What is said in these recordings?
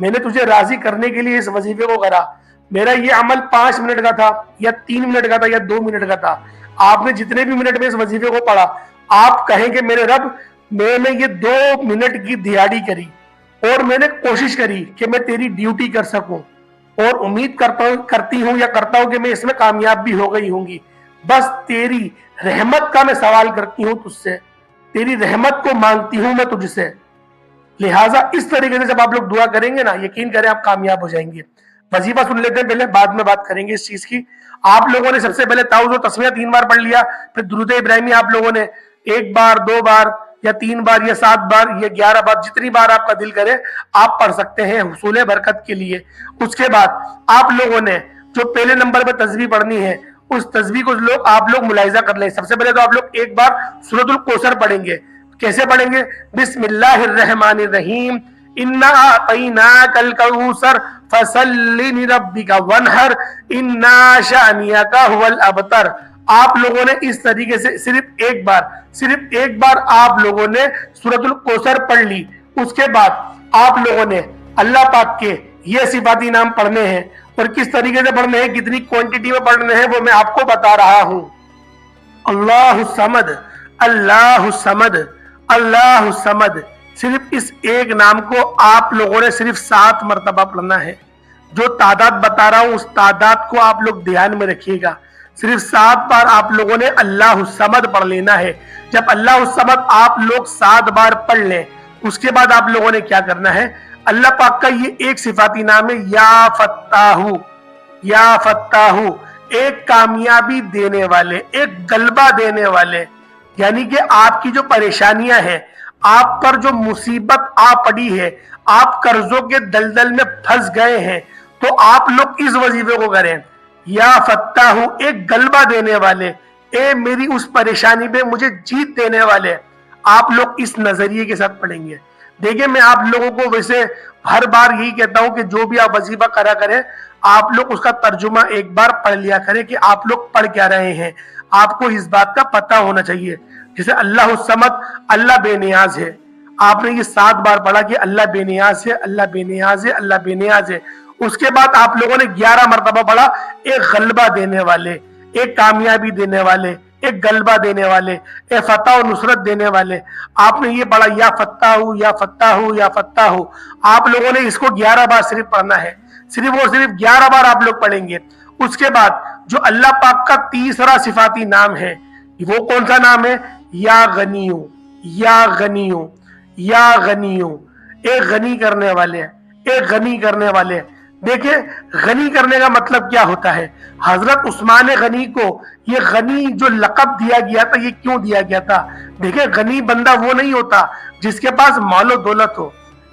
میں نے تجھے راضی کرنے کے لیے اس وظیفے کو کرا، میرا یہ عمل 5 منٹ کا تھا یا 3 منٹ کا تھا یا 2 منٹ کا تھا، آپ نے جتنے بھی منٹ میں اس وظیفے کو پڑھا، آپ کہیں کہ میرے رب میں نے یہ 2 منٹ کی دیہڑی کری اور میں نے کوشش کری کہ میں تیری ڈیوٹی کر سکوں، اور امید کرتی ہوں یا کرتا ہوں کہ میں اس میں کامیاب بھی ہو گئی ہوں گی، بس تیری رحمت کا میں سوال کرتی ہوں تجھ سے، تیری رحمت کو مانگتی ہوں میں تجھ سے۔ لہٰذا اس طریقے سے جب آپ لوگ دعا کریں گے نا، یقین کریں آپ کامیاب ہو جائیں گے۔ وظیفہ سن لیتے ہیں پہلے، بعد میں بات کریں گے اس چیز کی۔ آپ لوگوں نے سب سے پہلے تعوذ و تسمیہ 3 بار پڑھ لیا، پھر درود ابراہیمی آپ لوگوں نے 1 بار 2 بار یا 3 بار یا 7 بار یا 11 بار، جتنی بار آپ کا دل کرے آپ پڑھ سکتے ہیں حصول برکت کے لیے۔ اس کے بعد آپ لوگوں نے جو پہلے نمبر پہ تسبیح پڑھنی ہے، اس تسبیح کو آپ لوگ ملاحظہ کر لیں۔ سب سے پہلے تو آپ لوگ 1 بار سورۃ الکوثر پڑھیں گے۔ کیسے پڑھیں گے؟ بسم اللہ الرحمن الرحیم، انا اعطیناک الکوثر فصل لربک وانحر انا شانئک ھو الابتر۔ آپ لوگوں نے اس طریقے سے صرف ایک بار آپ لوگوں نے سورۃ الکوثر پڑھ لی۔ اس کے بعد آپ لوگوں نے اللہ پاک کے یہ صفاتی نام پڑھنے ہیں، اور کس طریقے سے پڑھنے ہیں، کتنی کوانٹٹی میں پڑھنے ہیں وہ میں آپ کو بتا رہا ہوں۔ اللہ الصمد، اللہ الصمد، اللہ الصمد، صرف اس ایک نام کو آپ لوگوں نے صرف 7 مرتبہ پڑھنا ہے۔ جو تعداد بتا رہا ہوں اس تعداد کو آپ لوگ دھیان میں رکھیے گا۔ صرف 7 بار آپ لوگوں نے اللہ الصمد پڑھ لینا ہے۔ جب اللہ الصمد آپ لوگ 7 بار پڑھ لیں، اس کے بعد آپ لوگوں نے کیا کرنا ہے، اللہ پاک کا یہ ایک صفاتی نام ہے یا فتاح، یا فتاح، ایک کامیابی دینے والے، ایک غلبہ دینے والے، یعنی کہ آپ کی جو پریشانیاں ہیں، آپ پر جو مصیبت آ پڑی ہے، آپ قرضوں کے دلدل میں پھنس گئے ہیں، تو آپ لوگ اس وظیفے کو کریں، یا فتاح، ایک غلبہ دینے والے، اے میری اس پریشانی پہ مجھے جیت دینے والے۔ آپ لوگ اس نظریے کے ساتھ پڑھیں گے۔ دیکھیں میں آپ لوگوں کو ویسے ہر بار یہی کہتا ہوں کہ جو بھی آپ وظیفہ کرا کریں، آپ لوگ اس کا ترجمہ ایک بار پڑھ لیا کریں کہ آپ لوگ پڑھ کیا رہے ہیں، آپ کو اس بات کا پتہ ہونا چاہیے۔ جیسے اللہ الصمد، اللہ بے نیاز ہے، آپ نے یہ 7 بار پڑھا کہ اللہ بے نیاز ہے، اللہ بے نیاز ہے، اللہ بے نیاز ہے۔ اس کے بعد آپ لوگوں نے 11 مرتبہ پڑھا ایک غلبہ دینے والے، ایک کامیابی دینے والے، ایک غلبہ دینے والے، ایک فتح و نصرت دینے والے۔ آپ نے یہ پڑھا یا فتاح، یا فتاح، یا فتاح۔ آپ لوگوں نے اس کو 11 بار صرف پڑھنا ہے، صرف 11 بار آپ لوگ پڑھیں گے۔ اس کے بعد جو اللہ پاک کا تیسرا صفاتی نام ہے، وہ کون سا نام ہے؟ یا غنیو، یا غنیو، یا غنیو، ایک غنی کرنے والے، ایک غنی کرنے والے۔ دیکھیں غنی کرنے کا مطلب کیا ہوتا ہے۔ حضرت عثمان غنی کو یہ غنی جو لقب دیا گیا تھا، یہ کیوں دیا گیا تھا؟ دیکھیں غنی بندہ وہ نہیں ہوتا جس کے پاس مال و دولت ہو،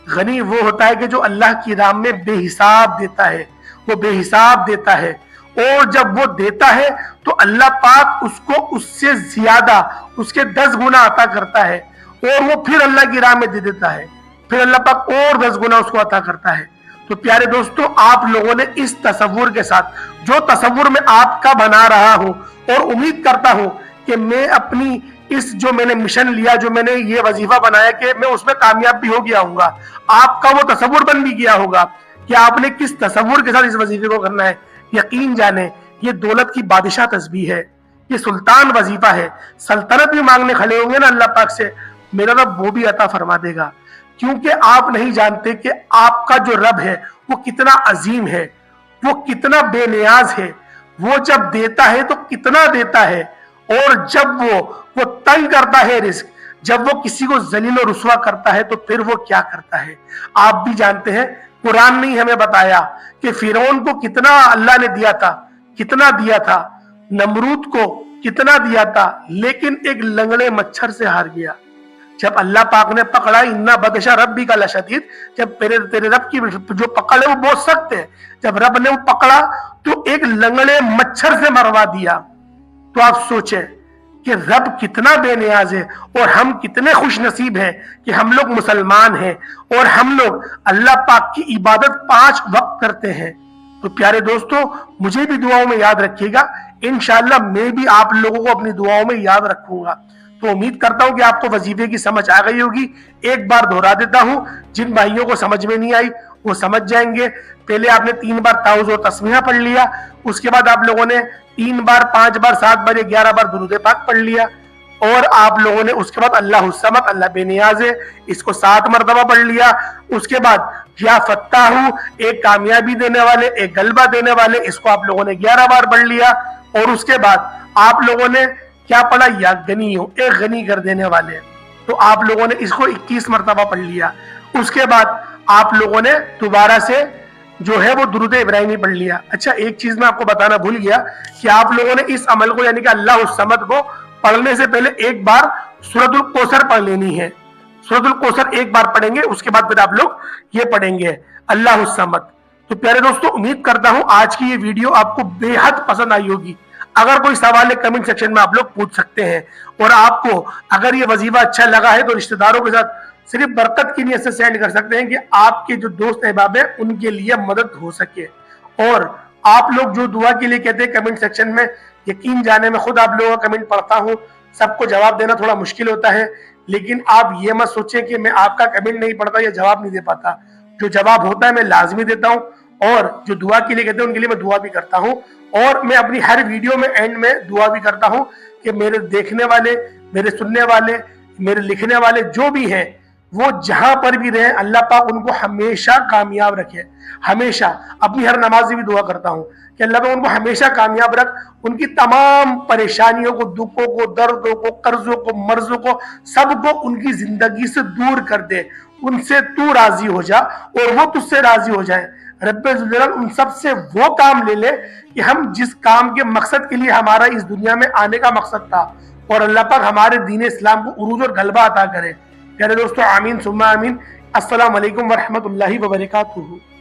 غنی وہ ہوتا ہے کہ جو اللہ کی راہ میں بے حساب دیتا ہے، وہ بے حساب دیتا ہے، اور جب وہ دیتا ہے تو اللہ پاک اس کو اس سے زیادہ، اس کے 10 گنا عطا کرتا ہے، اور وہ پھر اللہ کی راہ میں دے دیتا ہے، پھر اللہ پاک اور 10 گنا اس کو عطا کرتا ہے۔ تو پیارے دوستو، آپ لوگوں نے اس تصور کے ساتھ، جو تصور میں آپ کا بنا رہا ہوں، اور امید کرتا ہوں کہ میں اپنی اس جو میں نے مشن لیا، جو میں نے یہ وظیفہ بنایا کہ میں اس میں کامیاب بھی ہو گیا ہوں گا، آپ کا وہ تصور بن بھی گیا ہوگا کہ آپ نے کس تصور کے ساتھ اس وظیفے کو کرنا ہے۔ یقین جانیں یہ دولت کی بادشاہ تسبیح ہے، یہ سلطان وظیفہ ہے۔ سلطنت بھی مانگنے کھڑے ہوں گے نا اللہ پاک سے، میرا رب وہ بھی عطا فرما دے گا، کیونکہ آپ نہیں جانتے کہ آپ کا جو رب ہے وہ کتنا عظیم ہے، وہ کتنا بے نیاز ہے، وہ جب دیتا ہے تو کتنا دیتا ہے، اور جب وہ تنگ کرتا ہے رزق، جب وہ کسی کو ذلیل و رسوا کرتا ہے تو پھر وہ کیا کرتا ہے۔ آپ بھی جانتے ہیں، قرآن نے ہمیں بتایا کہ فرعون کو کتنا اللہ نے دیا تھا، کتنا دیا تھا، نمرود کو کتنا دیا تھا، لیکن ایک لنگڑے مچھر سے ہار گیا۔ جب اللہ پاک نے پکڑا، اِنَّ بَطْشَ رَبِّکَ لَشَدِیدٌ، جب تیرے رب کی جو پکڑ ہے وہ بہت سخت ہے، جب رب نے وہ پکڑا تو ایک لنگڑے مچھر سے مروا دیا۔ تو آپ سوچیں کہ رب کتنا بے نیاز ہے، اور ہم کتنے خوش نصیب ہیں کہ ہم لوگ مسلمان ہیں، اور ہم لوگ اللہ پاک کی عبادت 5 وقت کرتے ہیں۔ تو پیارے دوستو، مجھے بھی دعاؤں میں یاد رکھیے گا، انشاءاللہ میں بھی آپ لوگوں کو اپنی دعاؤں میں یاد رکھوں گا۔ تو امید کرتا ہوں کہ آپ کو وظیفے کی سمجھ آ گئی ہوگی۔ ایک بار دہرا دیتا ہوں، جن بھائیوں کو سمجھ میں نہیں آئی وہ سمجھ جائیں گے۔ پہلے آپ نے 3 بار تعوذ و تسمیہ پڑھ لیا، اس کے بعد آپ لوگوں نے 3 بار 5 بار 7 بار 11 بار درود پاک پڑھ لیا، اور آپ لوگوں نے اس کے بعد اللہ الصمد، اللہ بے نیاز ہے، اس کو 7 مرتبہ پڑھ لیا۔ اس کے بعد یا فتاح، ایک کامیابی دینے والے، ایک غلبہ دینے والے، اس کو آپ لوگوں نے 11 بار پڑھ لیا۔ اور اس کے بعد آپ لوگوں نے کیا پڑھا؟ یا غنی ہو، ایک غنی کر دینے والے، تو آپ لوگوں نے اس کو 21 مرتبہ پڑھ لیا۔ اس کے بعد آپ لوگوں نے دوبارہ سے جو ہے وہ درود ابراہیمی پڑھ لیا۔ اچھا، ایک چیز میں آپ کو بتانا بھول گیا کہ آپ لوگوں نے اس عمل کو یعنی کہ اللہ الصمد کو پڑھنے سے پہلے ایک بار سورۃ الکوثر پڑھ لینی ہے۔ سورۃ الکوثر ایک بار پڑھیں گے، اس کے بعد پھر آپ لوگ یہ پڑھیں گے اللہ الصمد۔ تو پیارے دوستو، امید کرتا ہوں آج کی یہ ویڈیو آپ کو بے حد پسند آئی ہوگی۔ اگر کوئی سوال ہے کمنٹ سیکشن میں آپ لوگ پوچھ سکتے ہیں، اور آپ کو اگر یہ وظیفہ اچھا لگا ہے تو رشتہ داروں کے ساتھ صرف برکت کی نیت سے سینڈ کر سکتے ہیں کہ آپ کے جو دوست احباب ہیں ان کے لیے مدد ہو سکے۔ اور آپ لوگ جو دعا کے لیے کہتے ہیں کمنٹ سیکشن میں، یقین جانے میں خود آپ لوگوں کا کمنٹ پڑھتا ہوں، سب کو جواب دینا تھوڑا مشکل ہوتا ہے، لیکن آپ یہ مت سوچیں کہ میں آپ کا کمنٹ نہیں پڑھتا یا جواب نہیں دے پاتا۔ جو جواب ہوتا ہے میں لازمی دیتا ہوں، اور جو دعا کے لیے کہتے ہیں ان کے لیے میں دعا بھی کرتا ہوں، اور میں اپنی ہر ویڈیو میں اینڈ میں دعا بھی کرتا ہوں کہ میرے دیکھنے والے، میرے سننے والے، میرے لکھنے والے جو بھی ہیں، وہ جہاں پر بھی رہیں اللہ پاک ان کو ہمیشہ کامیاب رکھے۔ ہمیشہ اپنی ہر نماز میں بھی دعا کرتا ہوں کہ اللہ پاک ان کو ہمیشہ کامیاب رکھ، ان کی تمام پریشانیوں کو، دکھوں کو، دردوں کو، قرضوں کو، مرضوں کو، سب کو ان کی زندگی سے دور کر دے۔ ان سے تو راضی ہو جا اور وہ تجھ سے راضی ہو جائیں۔ رب ذوالجلال ان سب سے وہ کام لے لے کہ ہم جس کام کے مقصد کے لیے ہمارا اس دنیا میں آنے کا مقصد تھا، اور اللہ پاک ہمارے دین اسلام کو عروج اور غلبہ عطا کرے۔ پیارے دوستو، آمین ثم آمین۔ السلام علیکم ورحمۃ اللہ وبرکاتہ۔